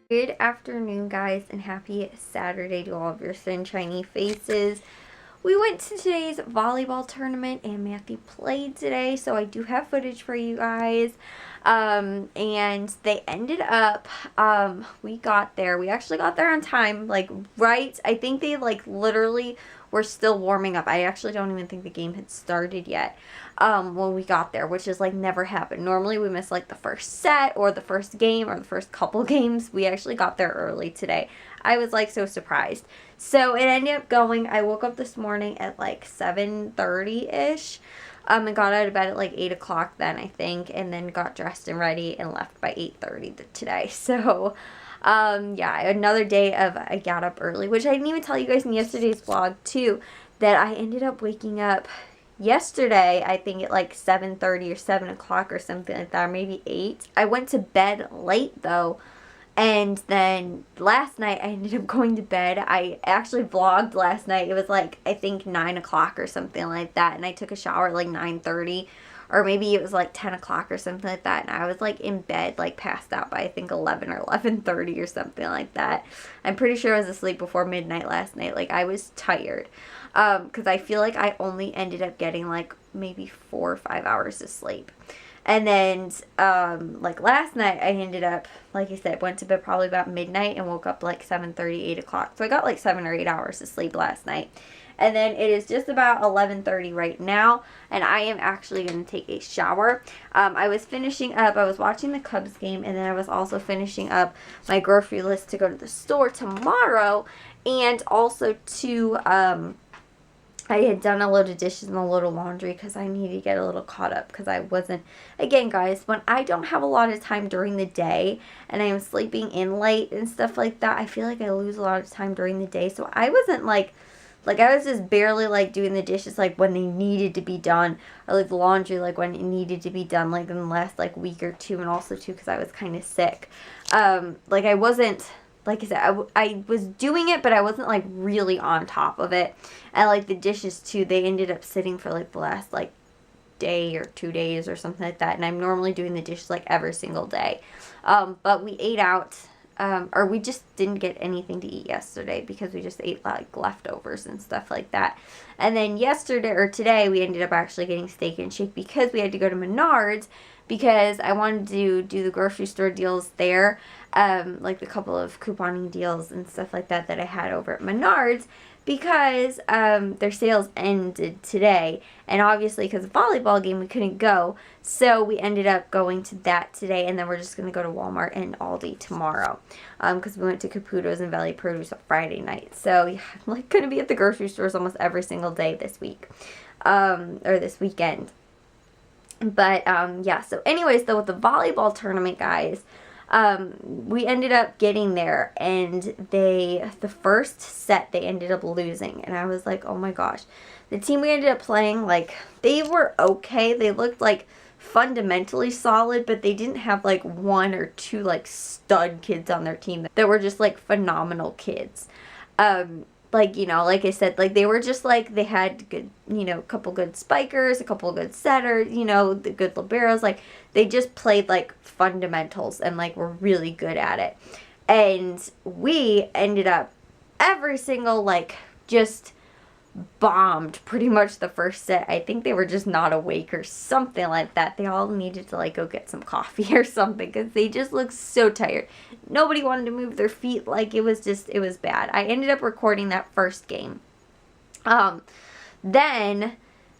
Good afternoon, guys, and happy Saturday to all of your sunshiny faces. We went to today's volleyball tournament, and Matthew played today, so I do have footage for you guys. And they ended up, we got there. We actually got there on time, I think they, literally were still warming up. I actually don't even think the game had started yet when we got there, which is, never happened. Normally, we miss, the first set or the first game or the first couple games. We actually got there early today. I was, so surprised. So it ended up going, I woke up this morning at 7:30-ish, and got out of bed at 8 o'clock then, I think, and then got dressed and ready and left by 8:30 today. So, yeah, another day of I got up early, which I didn't even tell you guys in yesterday's vlog, too, that I ended up waking up yesterday, I think at 7:30 or 7 o'clock or something like that, or maybe 8. I went to bed late, though. And then last night, I ended up going to bed. I actually vlogged last night. It was I think 9 o'clock or something like that. And I took a shower at 9:30. Or maybe it was 10 o'clock or something like that. And I was in bed, passed out by I think 11 or 11:30 or something like that. I'm pretty sure I was asleep before midnight last night. I was tired. Because I feel I only ended up getting maybe 4 or 5 hours of sleep. And then, last night, I ended up, like I said, went to bed probably about midnight and woke up 7:30, 8 o'clock. So I got 7 or 8 hours of sleep last night. And then it is just about 11:30 right now, and I am actually going to take a shower. I was finishing up, I was watching the Cubs game, and then I was also finishing up my grocery list to go to the store tomorrow, and also to, I had done a load of dishes and a load of laundry because I needed to get a little caught up because I wasn't, again guys, when I don't have a lot of time during the day and I am sleeping in late and stuff like that, I feel I lose a lot of time during the day. So I wasn't I was just barely doing the dishes when they needed to be done, or the laundry when it needed to be done in the last week or two, and also too because I was kind of sick. I wasn't, like I said, I was doing it, but I wasn't really on top of it. And the dishes too, they ended up sitting for the last day or 2 days or something like that. And I'm normally doing the dishes every single day. But we ate out, or we just didn't get anything to eat yesterday because we just ate leftovers and stuff like that. And then yesterday or today, we ended up actually getting Steak and Shake because we had to go to Menards because I wanted to do the grocery store deals there, the couple of couponing deals and stuff like that I had over at Menards, because their sales ended today, and obviously because of the volleyball game we couldn't go, so we ended up going to that today, and then we're just going to go to Walmart and Aldi tomorrow, because we went to Caputo's and Valley Produce on Friday night. So yeah, I'm going to be at the grocery stores almost every single day this week, or this weekend. But yeah, so anyways, though, with the volleyball tournament, guys, we ended up getting there, and the first set they ended up losing, and I was oh my gosh. The team we ended up playing, they were okay. They looked fundamentally solid, but they didn't have one or two stud kids on their team that were just phenomenal kids. Like I said, they were just they had good, a couple good spikers, a couple good setters, the good liberos. They just played fundamentals and were really good at it. And we ended up every single just bombed pretty much the first set. I think they were just not awake or something like that. They all needed to go get some coffee or something because they just looked so tired. Nobody wanted to move their feet. It was bad. I ended up recording that first game. Then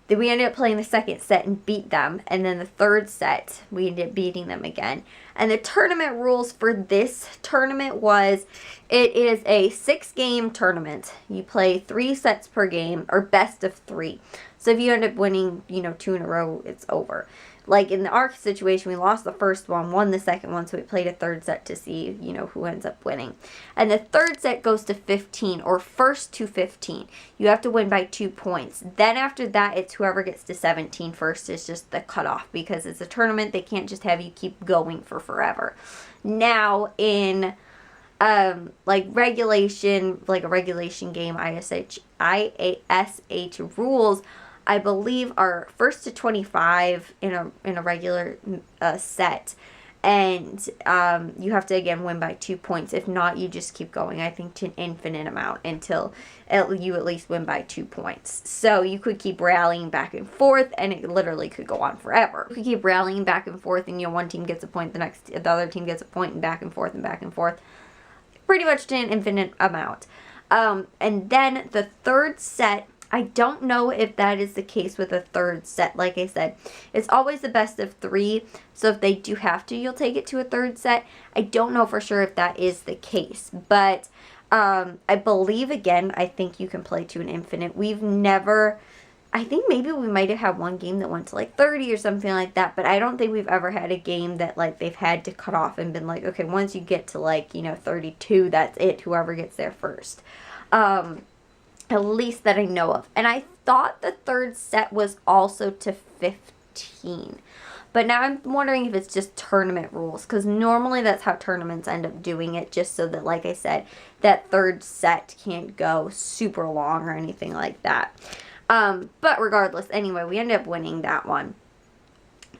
we ended up playing the second set and beat them. And then the third set, we ended up beating them again. And the tournament rules for this tournament was, it is a 6-game tournament. You play 3 sets per game, or best of 3. So if you end up winning, 2 in a row, it's over. In the ARC situation, we lost the first one, won the second one, so we played a third set to see, who ends up winning. And the third set goes to 15, or first to 15. You have to win by 2 points. Then after that, it's whoever gets to 17 first is just the cutoff, because it's a tournament. They can't just have you keep going for forever. Now, in regulation, a regulation game, ISH rules, I believe, are first to 25 in a regular set, and you have to again win by 2 points. If not, you just keep going, I think, to an infinite amount until you at least win by 2 points. So you could keep rallying back and forth, and it literally could go on forever. You could keep rallying back and forth, and one team gets a point, the other team gets a point, and back and forth and back and forth, pretty much to an infinite amount. And then the third set, I don't know if that is the case with a third set. Like I said, it's always the best of 3. So if they do have to, you'll take it to a third set. I don't know for sure if that is the case. But I believe, again, I think you can play to an infinite. We've never... I think maybe we might have had one game that went to like 30 or something like that. But I don't think we've ever had a game that like they've had to cut off and been like, okay, once you get to like, 32, that's it. Whoever gets there first. At least that I know of. And I thought the third set was also to 15. But now I'm wondering if it's just tournament rules. Because normally that's how tournaments end up doing it. Just so that, like I said, that third set can't go super long or anything like that. But regardless, anyway, we ended up winning that one.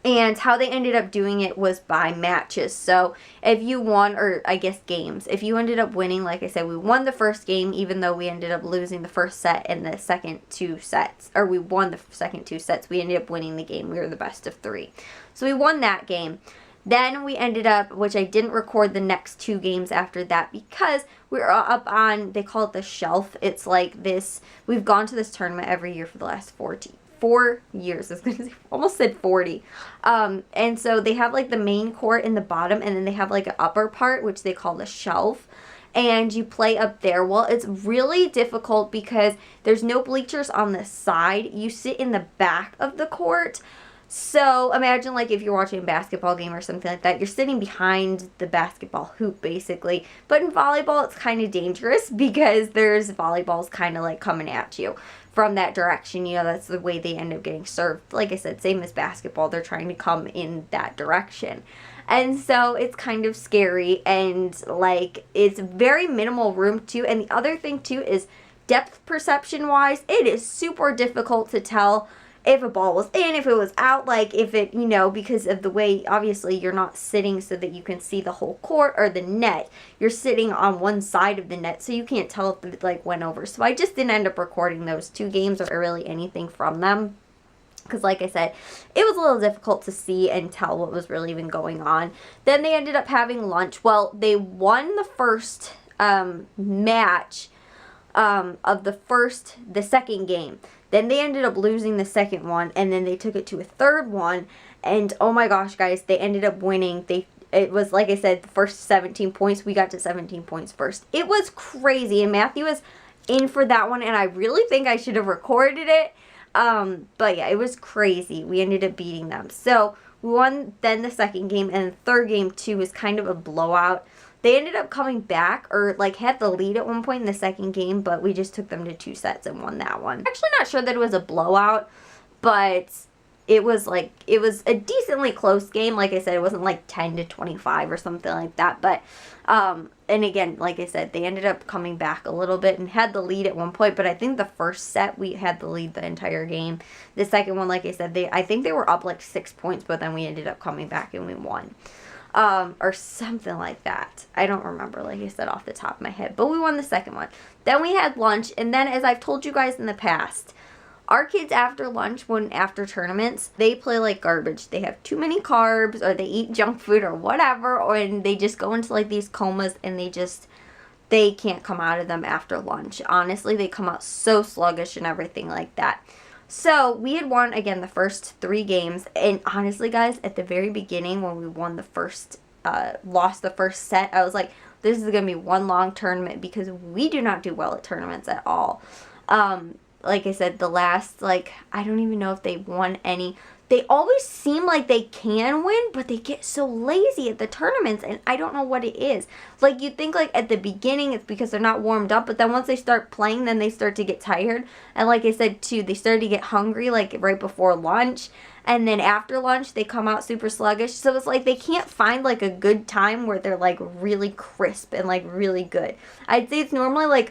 And how they ended up doing it was by matches. So if you won, or I guess games, if you ended up winning, like I said, we won the first game, even though we ended up losing the first set and the second 2 sets. Or we won the second 2 sets. We ended up winning the game. We were the best of 3. So we won that game. Then we ended up, which I didn't record the next 2 games after that because we were up on, they call it the shelf. It's like this, we've gone to this tournament every year for the last 4 years. I was going to say, almost said 40. And so they have like the main court in the bottom, and then they have like an upper part, which they call the shelf. And you play up there. Well, it's really difficult because there's no bleachers on the side. You sit in the back of the court. So imagine like if you're watching a basketball game or something like that, you're sitting behind the basketball hoop basically. But in volleyball, it's kind of dangerous because there's volleyballs kind of like coming at you from that direction. That's the way they end up getting served. Like I said, same as basketball, they're trying to come in that direction. And so it's kind of scary, and like it's very minimal room too. And the other thing too is depth perception wise, it is super difficult to tell if a ball was in, if it was out, like if it, because of the way, obviously you're not sitting so that you can see the whole court or the net. You're sitting on one side of the net, so you can't tell if it like went over. So I just didn't end up recording those 2 games or really anything from them. Because like I said, it was a little difficult to see and tell what was really even going on. Then they ended up having lunch. Well, they won the first match of the second game. Then they ended up losing the second one, and then they took it to a third one, and oh my gosh, guys, they ended up winning. It was, like I said, the first 17 points. We got to 17 points first. It was crazy, and Matthew was in for that one, and I really think I should have recorded it. But yeah, it was crazy. We ended up beating them. So we won then the second game, and the third game, too, was kind of a blowout. They ended up coming back, or like had the lead at one point in the second game, but we just took them to 2 sets and won that one. I'm actually not sure that it was a blowout, but it was a decently close game. Like I said, it wasn't like 10-25 or something like that, but and again, like I said, they ended up coming back a little bit and had the lead at one point, but I think the first set we had the lead the entire game. The second one, like I said, I think they were up like 6 points, but then we ended up coming back and we won. Or something like that. I don't remember, like I said, off the top of my head. But we won the second one. Then we had lunch, and then, as I've told you guys in the past, our kids after lunch, after tournaments, they play like garbage. They have too many carbs, or they eat junk food, or whatever, and they just go into like these comas, and they can't come out of them after lunch. Honestly, they come out so sluggish and everything like that. So, we had won, again, the first 3 games, and honestly, guys, at the very beginning, when we won lost the first set, I was like, this is going to be one long tournament, because we do not do well at tournaments at all. Like I said, the last, I don't even know if they won any. They always seem like they can win, but they get so lazy at the tournaments, and I don't know what it is. Like, you'd think, at the beginning, it's because they're not warmed up, but then once they start playing, then they start to get tired. And like I said, too, they started to get hungry, right before lunch, and then after lunch, they come out super sluggish. So it's like they can't find, a good time where they're, really crisp and, really good. I'd say it's normally,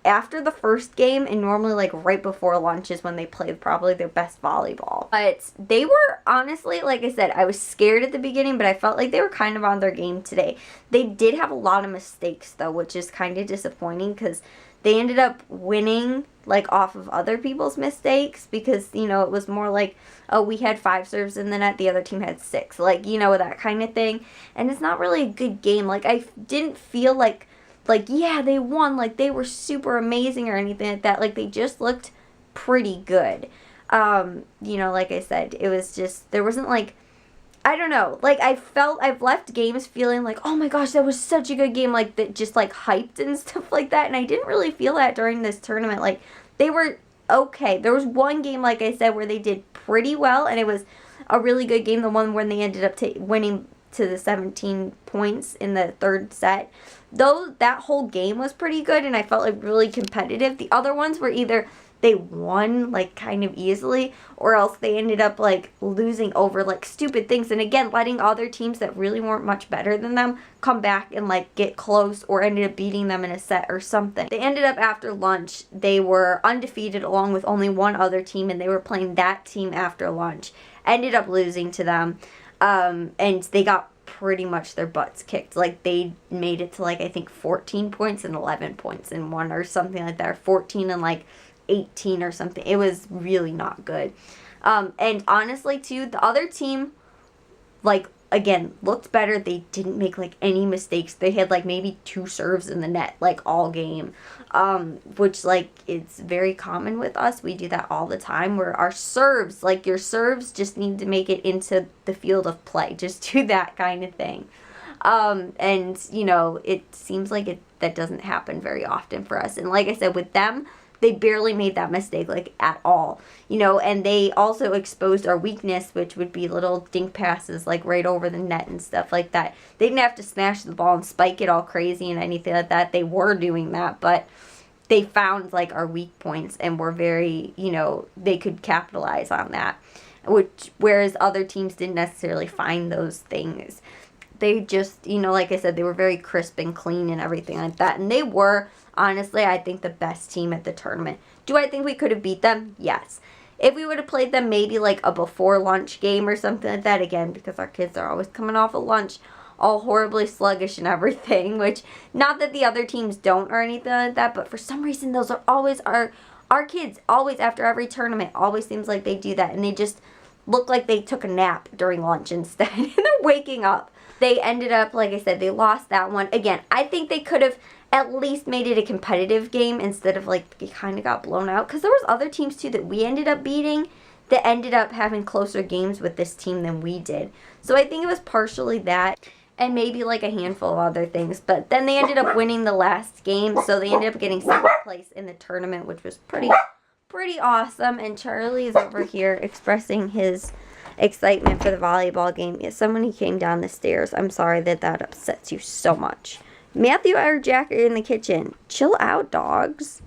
after the first game, and normally like right before lunch is when they play probably their best volleyball. But they were honestly, like I said, I was scared at the beginning, but I felt like they were kind of on their game today. They did have a lot of mistakes though, which is kind of disappointing because they ended up winning like off of other people's mistakes because, you know, it was more like, oh, we had 5 serves in the net, the other team had 6, like, you know, that kind of thing. And it's not really a good game. Like, I didn't feel like, yeah, they won, like, they were super amazing or anything like that. Like, they just looked pretty good. You know, like I said, it was just, there wasn't like, I don't know, like, I've left games feeling like, oh my gosh, that was such a good game, like, that just, like, hyped and stuff like that, and I didn't really feel that during this tournament. Like, they were okay. There was one game, like I said, where they did pretty well, and it was a really good game, the one when they ended up winning to the 17 points in the third set. Though that whole game was pretty good, and I felt, like, really competitive. The other ones were either they won, like, kind of easily, or else they ended up, like, losing over, like, stupid things. And again, letting other teams that really weren't much better than them come back and, like, get close or ended up beating them in a set or something. They ended up after lunch, they were undefeated along with only one other team, and they were playing that team after lunch. Ended up losing to them, and they got pretty much their butts kicked. Like, they made it to, like, I think 14 points and 11 points in one or something like that, or 14 and, like, 18 or something. It was really not good. And honestly, too, the other team, like, again, looked better. They didn't make, like, any mistakes. They had, like, maybe 2 serves in the net, like, all game, which, like, it's very common with us. We do that all the time, where our serves, like, your serves just need to make it into the field of play. Just do that kind of thing. And, you know, it seems like that doesn't happen very often for us. And like I said, with them, they barely made that mistake, like, at all, you know, and they also exposed our weakness, which would be little dink passes, like, right over the net and stuff like that. They didn't have to smash the ball and spike it all crazy and anything like that. They were doing that, but they found, like, our weak points and were very, you know, they could capitalize on that, whereas other teams didn't necessarily find those things. They just, you know, like I said, they were very crisp and clean and everything like that, and they were, honestly, I think, the best team at the tournament. Do I think we could have beat them? Yes. If we would have played them maybe like a before lunch game or something like that, again, because our kids are always coming off of lunch all horribly sluggish and everything, which, not that the other teams don't or anything like that, but for some reason those are always our kids, always after every tournament, always seems like they do that, and they just look like they took a nap during lunch instead, and they're waking up. They ended up, like I said, they lost that one. Again, I think they could have at least made it a competitive game instead of, like, they kind of got blown out. Because there was other teams, too, that we ended up beating that ended up having closer games with this team than we did. So I think it was partially that and maybe, like, a handful of other things. But then they ended up winning the last game, so they ended up getting 2nd place in the tournament, which was pretty awesome. And Charlie is over here expressing his excitement for the volleyball game. Yeah, someone came down the stairs. I'm sorry that upsets you so much. Matthew or Jack are in the kitchen. Chill out, dogs.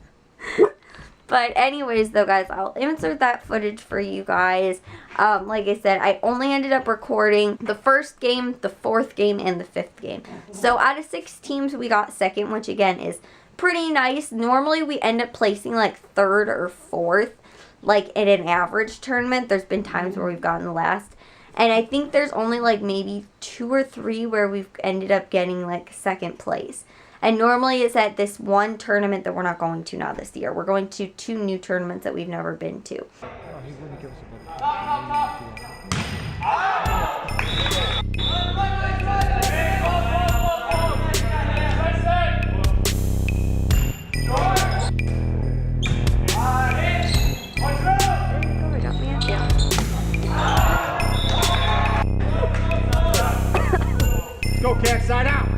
But anyways, though, guys, I'll insert that footage for you guys. Like I said, I only ended up recording the first game, the 4th game, and the 5th game. So out of 6 teams, we got 2nd, which again is pretty nice. Normally, we end up placing like 3rd or 4th, like in an average tournament. There's been times where we've gotten last. And I think there's only like maybe 2 or 3 where we've ended up getting like 2nd place. And normally it's at this one tournament that we're not going to now this year. We're going to 2 new tournaments that we've never been to. Go, cat, side out.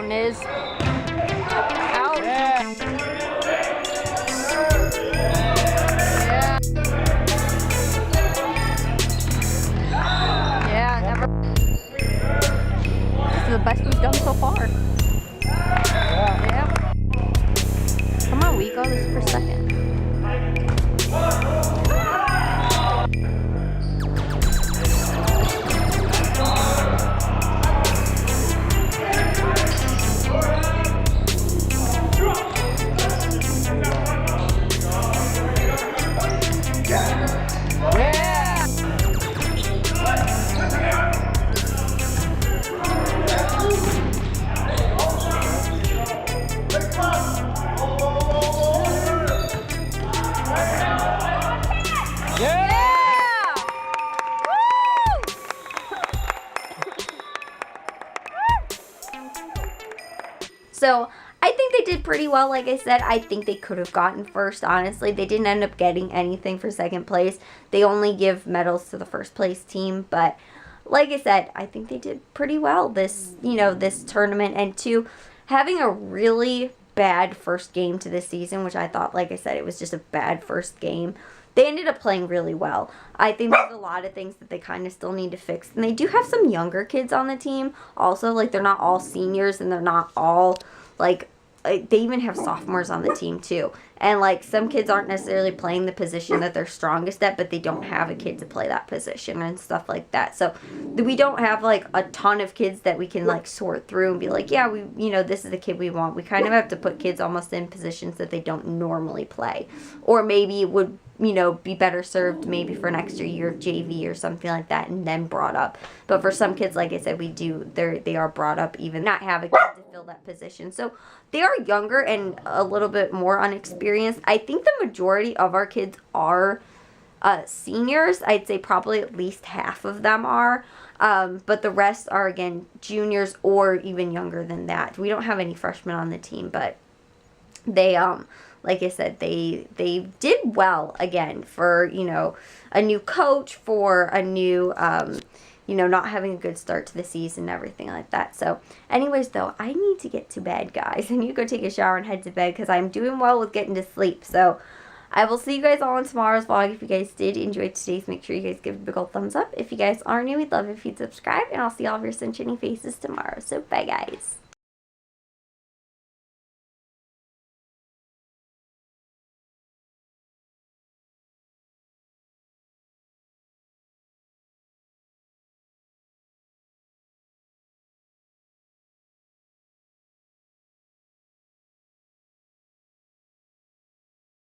go, Niz. Out. Yeah. Yeah, never. This is the best we've done so far. Yeah. Come on, we go this for second. So I think they did pretty well. Like I said, I think they could have gotten first, honestly. They didn't end up getting anything for second place. They only give medals to the first place team. But like I said, I think they did pretty well this tournament. And two, having a really bad first game to this season, which I thought, like I said, it was just a bad first game. They ended up playing really well. I think there's a lot of things that they kind of still need to fix. And they do have some younger kids on the team. Also, like, they're not all seniors and they're not all, like, they even have sophomores on the team, too. And, like, some kids aren't necessarily playing the position that they're strongest at, but they don't have a kid to play that position and stuff like that. So, we don't have, like, a ton of kids that we can, like, sort through and be like, yeah, this is the kid we want. We kind of have to put kids almost in positions that they don't normally play. Or maybe it would, be better served maybe for an extra year of JV or something like that and then brought up. But for some kids, like I said, they are brought up even not have a kid to fill that position. So they are younger and a little bit more unexperienced. I think the majority of our kids are seniors. I'd say probably at least half of them are. But the rest are, again, juniors or even younger than that. We don't have any freshmen on the team, but they, like I said, they did well, again, for, a new coach, for a new, not having a good start to the season and everything like that. So, anyways, though, I need to get to bed, guys. I need to go take a shower and head to bed because I'm doing well with getting to sleep. So, I will see you guys all in tomorrow's vlog. If you guys did enjoy today's, make sure you guys give it a big old thumbs up. If you guys are new, we'd love it if you'd subscribe. And I'll see all of your sunshiny faces tomorrow. So, bye, guys.